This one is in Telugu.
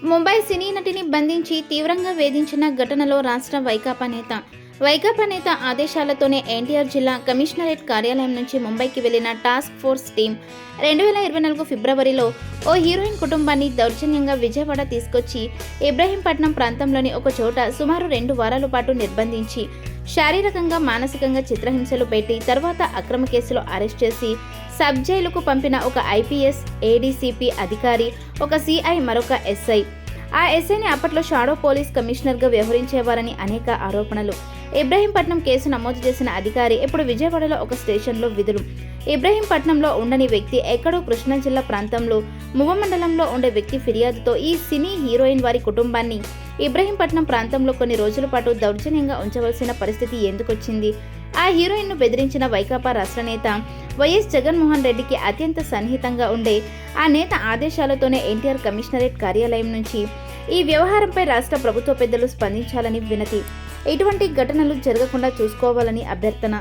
ముంబై సినీ నటిని బంధించి తీవ్రంగా వేధించిన ఘటనలో రాష్ట్ర వైకాపా నేత ఆదేశాలతోనే ఎన్టీఆర్ జిల్లా కమిషనరేట్ కార్యాలయం నుంచి ముంబైకి వెళ్లిన టాస్క్ ఫోర్స్ టీం 2024 ఫిబ్రవరిలో ఓ హీరోయిన్ కుటుంబాన్ని దౌర్జన్యంగా విజయవాడ తీసుకొచ్చి ఇబ్రహీంపట్నం ప్రాంతంలోని ఒక చోట సుమారు 2 వారాల పాటు నిర్బంధించి శారీరకంగా మానసికంగా చిత్రహింసలు పెట్టి తర్వాత అక్రమ కేసులో అరెస్ట్ చేసి సబ్ జైలుకు పంపిన ఒక ఐపీఎస్, ఏడీసీపీ అధికారి, ఒక సిఐ, మరొక ఎస్ఐ. ఆ ఎస్ఐని అప్పట్లో షాడో పోలీస్ కమిషనర్గా వ్యవహరించేవారని అనేక ఆరోపణలు. ఇబ్రహీంపట్నం కేసు నమోదు చేసిన అధికారి ఇప్పుడు విజయవాడలో ఒక స్టేషన్లో విధులు. ఇబ్రహీంపట్నంలో ఉండని వ్యక్తి ఎక్కడో కృష్ణా జిల్లా ప్రాంతంలో మువ్వ మండలంలో ఉండే వ్యక్తి ఫిర్యాదుతో ఈ సినీ హీరోయిన్ వారి కుటుంబాన్ని ఇబ్రహీంపట్నం ప్రాంతంలో కొన్ని రోజుల పాటు దౌర్జన్యంగా ఉంచవలసిన పరిస్థితి ఎందుకొచ్చింది? ఆ హీరోయిన్ను బెదిరించిన వైకాపా రాష్ట్ర నేత వైఎస్ జగన్మోహన్ రెడ్డికి అత్యంత సన్నిహితంగా ఉండే ఆ నేత ఆదేశాలతోనే ఎన్టీఆర్ కమిషనరేట్ కార్యాలయం నుంచి ఈ వ్యవహారంపై రాష్ట్ర ప్రభుత్వ పెద్దలు స్పందించాలని వినతి. ఇటువంటి ఘటనలు జరగకుండా చూసుకోవాలని అభ్యర్థన.